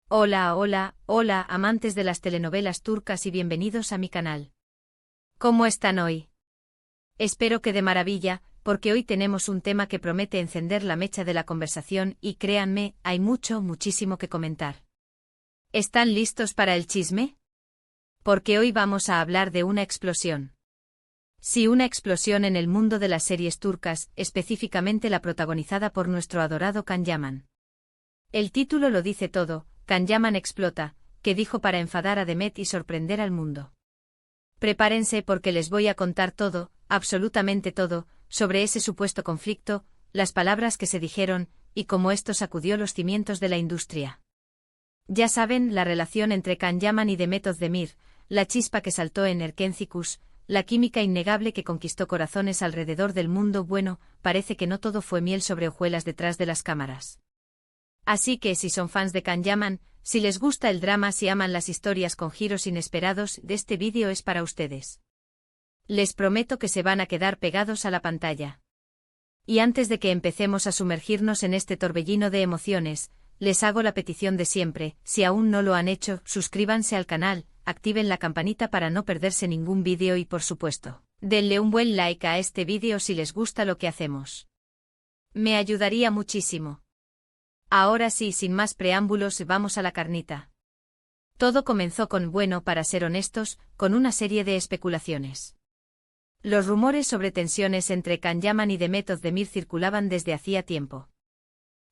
Hola, amantes de las telenovelas turcas y bienvenidos a mi canal. ¿Cómo están hoy? Espero que de maravilla, porque hoy tenemos un tema que promete encender la mecha de la conversación y créanme, hay muchísimo que comentar. ¿Están listos para el chisme? Porque hoy vamos a hablar de una explosión. Sí, una explosión en el mundo de las series turcas, específicamente la protagonizada por nuestro adorado Can Yaman. El título lo dice todo. Can Yaman explota, que dijo para enfadar a Demet y sorprender al mundo. Prepárense porque les voy a contar todo, absolutamente todo, sobre ese supuesto conflicto, las palabras que se dijeron, y cómo esto sacudió los cimientos de la industria. Ya saben, la relación entre Can Yaman y Demet Özdemir, la chispa que saltó en Erkencikus, la química innegable que conquistó corazones alrededor del mundo. Bueno, parece que no todo fue miel sobre hojuelas detrás de las cámaras. Así que si son fans de Can Yaman, si les gusta el drama, si aman las historias con giros inesperados, este vídeo es para ustedes. Les prometo que se van a quedar pegados a la pantalla. Y antes de que empecemos a sumergirnos en este torbellino de emociones, les hago la petición de siempre, si aún no lo han hecho, suscríbanse al canal, activen la campanita para no perderse ningún vídeo y por supuesto, denle un buen like a este vídeo si les gusta lo que hacemos. Me ayudaría muchísimo. Ahora sí, sin más preámbulos, vamos a la carnita. Todo comenzó para ser honestos, con una serie de especulaciones. Los rumores sobre tensiones entre Can Yaman y Demet Özdemir circulaban desde hacía tiempo.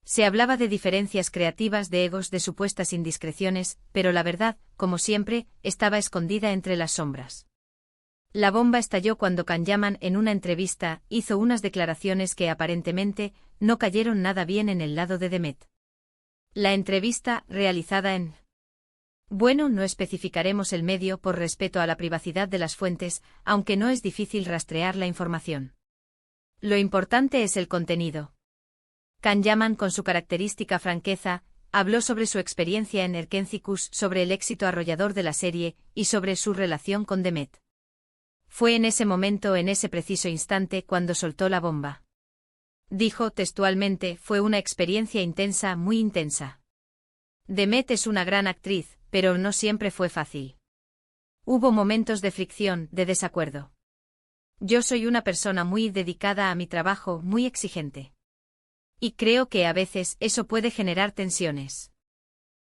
Se hablaba de diferencias creativas, de egos, de supuestas indiscreciones, pero la verdad, como siempre, estaba escondida entre las sombras. La bomba estalló cuando Can Yaman, en una entrevista, hizo unas declaraciones que aparentemente no cayeron nada bien en el lado de Demet. La entrevista, realizada en... no especificaremos el medio por respeto a la privacidad de las fuentes, aunque no es difícil rastrear la información. Lo importante es el contenido. Can Yaman, con su característica franqueza, habló sobre su experiencia en Erkencikus, sobre el éxito arrollador de la serie, y sobre su relación con Demet. Fue en ese momento, en ese preciso instante, cuando soltó la bomba. Dijo textualmente: fue una experiencia intensa, muy intensa. Demet es una gran actriz, pero no siempre fue fácil. Hubo momentos de fricción, de desacuerdo. Yo soy una persona muy dedicada a mi trabajo, muy exigente. Y creo que a veces eso puede generar tensiones.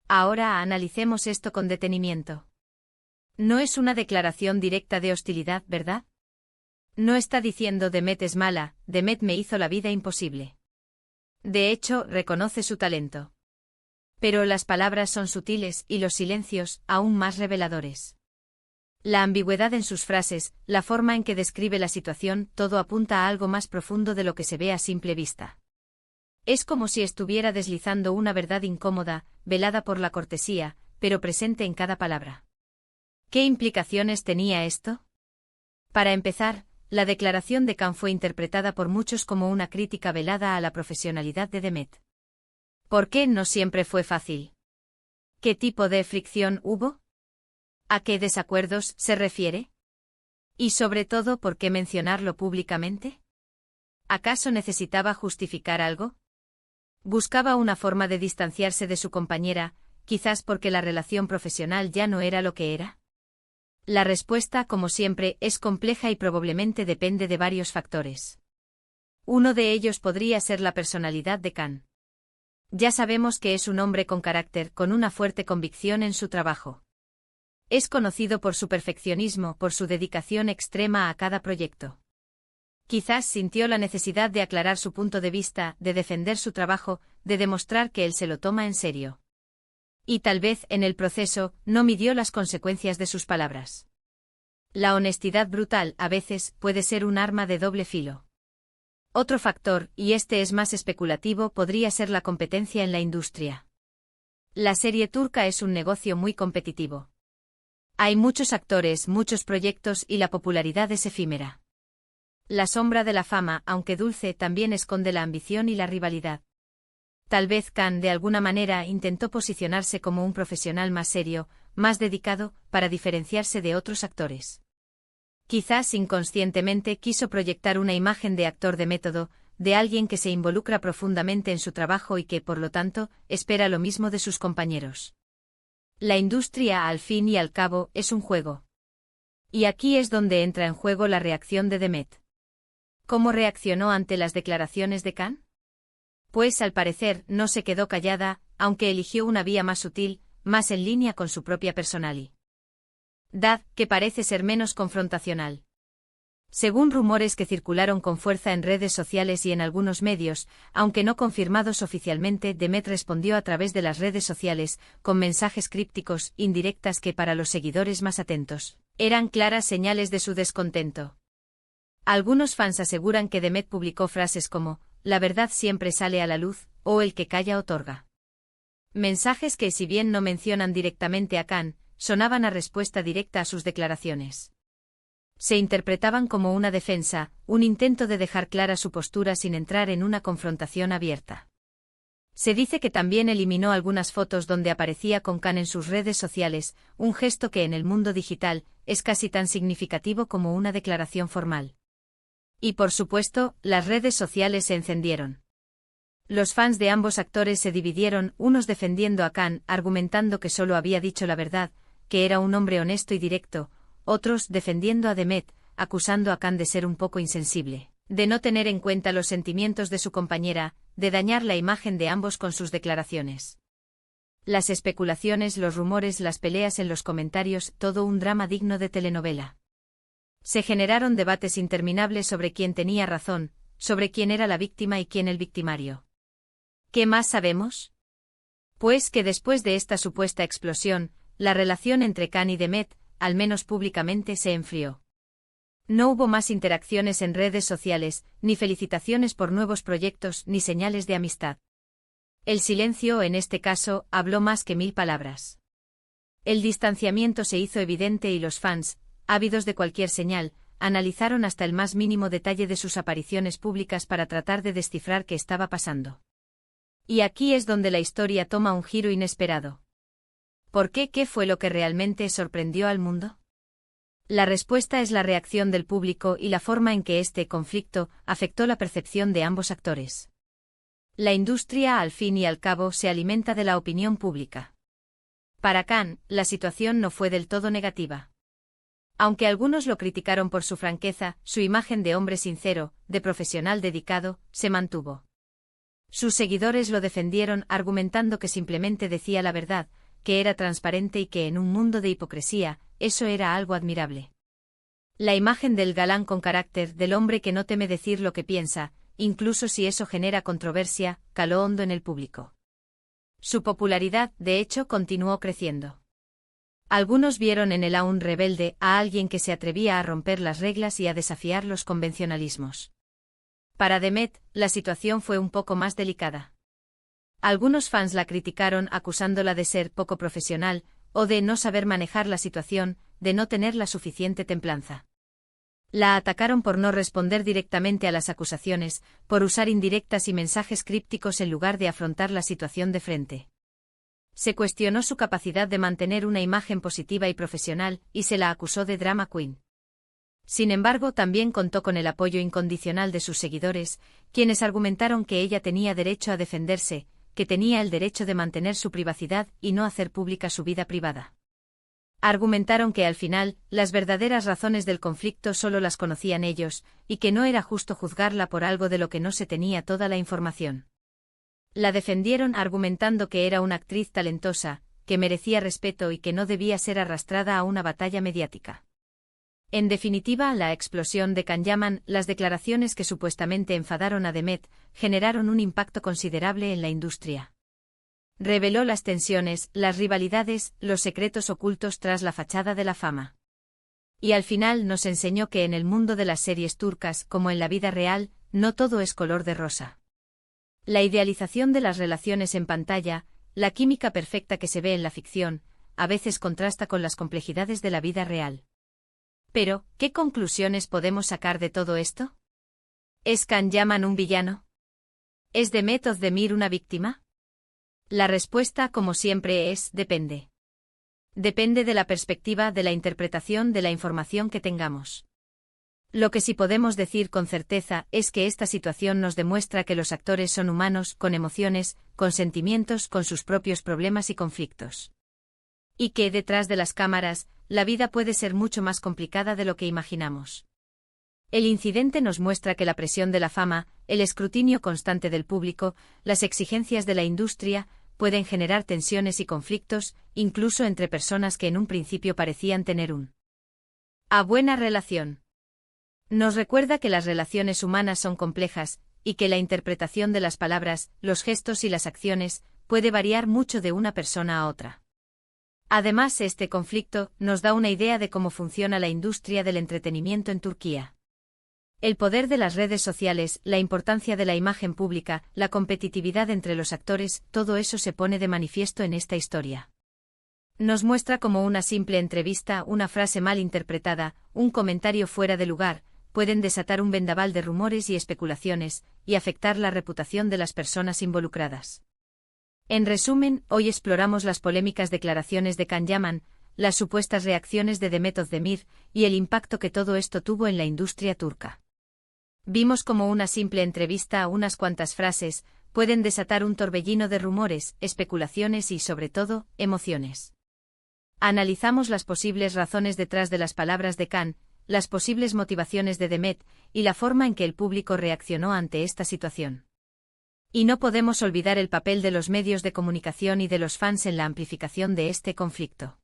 Ahora analicemos esto con detenimiento. No es una declaración directa de hostilidad, ¿verdad? No está diciendo Demet es mala, Demet me hizo la vida imposible. De hecho, reconoce su talento. Pero las palabras son sutiles y los silencios, aún más reveladores. La ambigüedad en sus frases, la forma en que describe la situación, todo apunta a algo más profundo de lo que se ve a simple vista. Es como si estuviera deslizando una verdad incómoda, velada por la cortesía, pero presente en cada palabra. ¿Qué implicaciones tenía esto? Para empezar, la declaración de Can fue interpretada por muchos como una crítica velada a la profesionalidad de Demet. ¿Por qué no siempre fue fácil? ¿Qué tipo de fricción hubo? ¿A qué desacuerdos se refiere? Y sobre todo, ¿por qué mencionarlo públicamente? ¿Acaso necesitaba justificar algo? ¿Buscaba una forma de distanciarse de su compañera, quizás porque la relación profesional ya no era lo que era? La respuesta, como siempre, es compleja y probablemente depende de varios factores. Uno de ellos podría ser la personalidad de Can. Ya sabemos que es un hombre con carácter, con una fuerte convicción en su trabajo. Es conocido por su perfeccionismo, por su dedicación extrema a cada proyecto. Quizás sintió la necesidad de aclarar su punto de vista, de defender su trabajo, de demostrar que él se lo toma en serio. Y tal vez, en el proceso, no midió las consecuencias de sus palabras. La honestidad brutal, a veces, puede ser un arma de doble filo. Otro factor, y este es más especulativo, podría ser la competencia en la industria. La serie turca es un negocio muy competitivo. Hay muchos actores, muchos proyectos y la popularidad es efímera. La sombra de la fama, aunque dulce, también esconde la ambición y la rivalidad. Tal vez Can, de alguna manera, intentó posicionarse como un profesional más serio, más dedicado, para diferenciarse de otros actores. Quizás inconscientemente quiso proyectar una imagen de actor de método, de alguien que se involucra profundamente en su trabajo y que, por lo tanto, espera lo mismo de sus compañeros. La industria, al fin y al cabo, es un juego. Y aquí es donde entra en juego la reacción de Demet. ¿Cómo reaccionó ante las declaraciones de Khan? Pues al parecer no se quedó callada, aunque eligió una vía más sutil, más en línea con su propia personalidad, que parece ser menos confrontacional. Según rumores que circularon con fuerza en redes sociales y en algunos medios, aunque no confirmados oficialmente, Demet respondió a través de las redes sociales, con mensajes crípticos, indirectas que para los seguidores más atentos, eran claras señales de su descontento. Algunos fans aseguran que Demet publicó frases como, "La verdad siempre sale a la luz", o "El que calla otorga". Mensajes que, si bien no mencionan directamente a Khan, sonaban a respuesta directa a sus declaraciones. Se interpretaban como una defensa, un intento de dejar clara su postura sin entrar en una confrontación abierta. Se dice que también eliminó algunas fotos donde aparecía con Khan en sus redes sociales, un gesto que en el mundo digital es casi tan significativo como una declaración formal. Y por supuesto, las redes sociales se encendieron. Los fans de ambos actores se dividieron, unos defendiendo a Khan, argumentando que solo había dicho la verdad, que era un hombre honesto y directo, otros defendiendo a Demet, acusando a Khan de ser un poco insensible, de no tener en cuenta los sentimientos de su compañera, de dañar la imagen de ambos con sus declaraciones. Las especulaciones, los rumores, las peleas en los comentarios, todo un drama digno de telenovela. Se generaron debates interminables sobre quién tenía razón, sobre quién era la víctima y quién el victimario. ¿Qué más sabemos? Pues que después de esta supuesta explosión, la relación entre Khan y Demet, al menos públicamente, se enfrió. No hubo más interacciones en redes sociales, ni felicitaciones por nuevos proyectos, ni señales de amistad. El silencio, en este caso, habló más que 1000 palabras. El distanciamiento se hizo evidente y los fans, ávidos de cualquier señal, analizaron hasta el más mínimo detalle de sus apariciones públicas para tratar de descifrar qué estaba pasando. Y aquí es donde la historia toma un giro inesperado. ¿Por qué? ¿Qué fue lo que realmente sorprendió al mundo? La respuesta es la reacción del público y la forma en que este conflicto afectó la percepción de ambos actores. La industria, al fin y al cabo, se alimenta de la opinión pública. Para Khan, la situación no fue del todo negativa. Aunque algunos lo criticaron por su franqueza, su imagen de hombre sincero, de profesional dedicado, se mantuvo. Sus seguidores lo defendieron argumentando que simplemente decía la verdad, que era transparente y que en un mundo de hipocresía, eso era algo admirable. La imagen del galán con carácter, del hombre que no teme decir lo que piensa, incluso si eso genera controversia, caló hondo en el público. Su popularidad, de hecho, continuó creciendo. Algunos vieron en él a un rebelde, a alguien que se atrevía a romper las reglas y a desafiar los convencionalismos. Para Demet, la situación fue un poco más delicada. Algunos fans la criticaron acusándola de ser poco profesional, o de no saber manejar la situación, de no tener la suficiente templanza. La atacaron por no responder directamente a las acusaciones, por usar indirectas y mensajes crípticos en lugar de afrontar la situación de frente. Se cuestionó su capacidad de mantener una imagen positiva y profesional, y se la acusó de drama queen. Sin embargo, también contó con el apoyo incondicional de sus seguidores, quienes argumentaron que ella tenía derecho a defenderse, que tenía el derecho de mantener su privacidad y no hacer pública su vida privada. Argumentaron que al final, las verdaderas razones del conflicto solo las conocían ellos, y que no era justo juzgarla por algo de lo que no se tenía toda la información. La defendieron argumentando que era una actriz talentosa, que merecía respeto y que no debía ser arrastrada a una batalla mediática. En definitiva, la explosión de Khan Yaman, las declaraciones que supuestamente enfadaron a Demet, generaron un impacto considerable en la industria. Reveló las tensiones, las rivalidades, los secretos ocultos tras la fachada de la fama. Y al final nos enseñó que en el mundo de las series turcas, como en la vida real, no todo es color de rosa. La idealización de las relaciones en pantalla, la química perfecta que se ve en la ficción, a veces contrasta con las complejidades de la vida real. Pero, ¿qué conclusiones podemos sacar de todo esto? ¿Es Khan Yaman un villano? ¿Es Demet Özdemir una víctima? La respuesta, como siempre, es depende. Depende de la perspectiva, de la interpretación, de la información que tengamos. Lo que sí podemos decir con certeza es que esta situación nos demuestra que los actores son humanos, con emociones, con sentimientos, con sus propios problemas y conflictos. Y que, detrás de las cámaras, la vida puede ser mucho más complicada de lo que imaginamos. El incidente nos muestra que la presión de la fama, el escrutinio constante del público, las exigencias de la industria, pueden generar tensiones y conflictos, incluso entre personas que en un principio parecían tener una buena relación. Nos recuerda que las relaciones humanas son complejas, y que la interpretación de las palabras, los gestos y las acciones, puede variar mucho de una persona a otra. Además, este conflicto nos da una idea de cómo funciona la industria del entretenimiento en Turquía. El poder de las redes sociales, la importancia de la imagen pública, la competitividad entre los actores, todo eso se pone de manifiesto en esta historia. Nos muestra cómo una simple entrevista, una frase mal interpretada, un comentario fuera de lugar, pueden desatar un vendaval de rumores y especulaciones, y afectar la reputación de las personas involucradas. En resumen, hoy exploramos las polémicas declaraciones de Can Yaman, las supuestas reacciones de Demet Özdemir, y el impacto que todo esto tuvo en la industria turca. Vimos cómo una simple entrevista o unas cuantas frases pueden desatar un torbellino de rumores, especulaciones y, sobre todo, emociones. Analizamos las posibles razones detrás de las palabras de Can, las posibles motivaciones de Demet, y la forma en que el público reaccionó ante esta situación. Y no podemos olvidar el papel de los medios de comunicación y de los fans en la amplificación de este conflicto.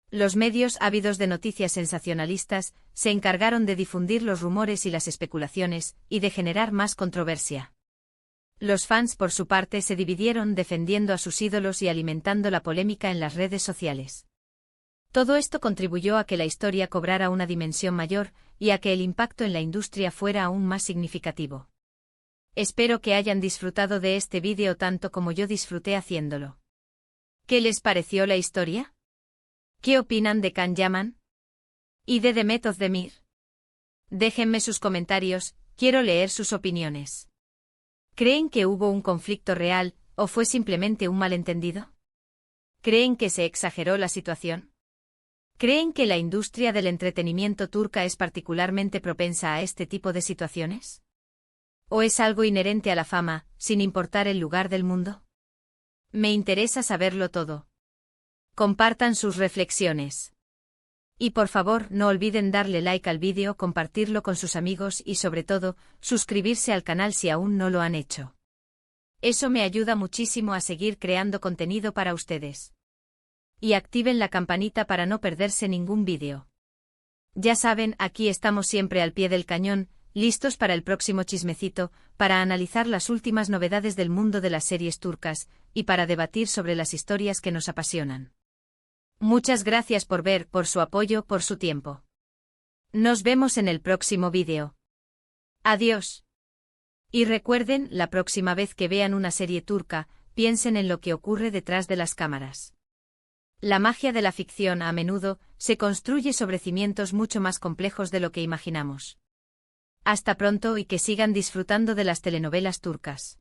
Los medios, ávidos de noticias sensacionalistas, se encargaron de difundir los rumores y las especulaciones, y de generar más controversia. Los fans, por su parte, se dividieron defendiendo a sus ídolos y alimentando la polémica en las redes sociales. Todo esto contribuyó a que la historia cobrara una dimensión mayor, y a que el impacto en la industria fuera aún más significativo. Espero que hayan disfrutado de este vídeo tanto como yo disfruté haciéndolo. ¿Qué les pareció la historia? ¿Qué opinan de Can Yaman? ¿Y de Demet Özdemir? Déjenme sus comentarios, quiero leer sus opiniones. ¿Creen que hubo un conflicto real, o fue simplemente un malentendido? ¿Creen que se exageró la situación? ¿Creen que la industria del entretenimiento turca es particularmente propensa a este tipo de situaciones? ¿O es algo inherente a la fama, sin importar el lugar del mundo? Me interesa saberlo todo. Compartan sus reflexiones. Y por favor, no olviden darle like al vídeo, compartirlo con sus amigos y sobre todo, suscribirse al canal si aún no lo han hecho. Eso me ayuda muchísimo a seguir creando contenido para ustedes. Y activen la campanita para no perderse ningún vídeo. Ya saben, aquí estamos siempre al pie del cañón, listos para el próximo chismecito, para analizar las últimas novedades del mundo de las series turcas, y para debatir sobre las historias que nos apasionan. Muchas gracias por ver, por su apoyo, por su tiempo. Nos vemos en el próximo vídeo. Adiós. Y recuerden, la próxima vez que vean una serie turca, piensen en lo que ocurre detrás de las cámaras. La magia de la ficción a menudo se construye sobre cimientos mucho más complejos de lo que imaginamos. Hasta pronto y que sigan disfrutando de las telenovelas turcas.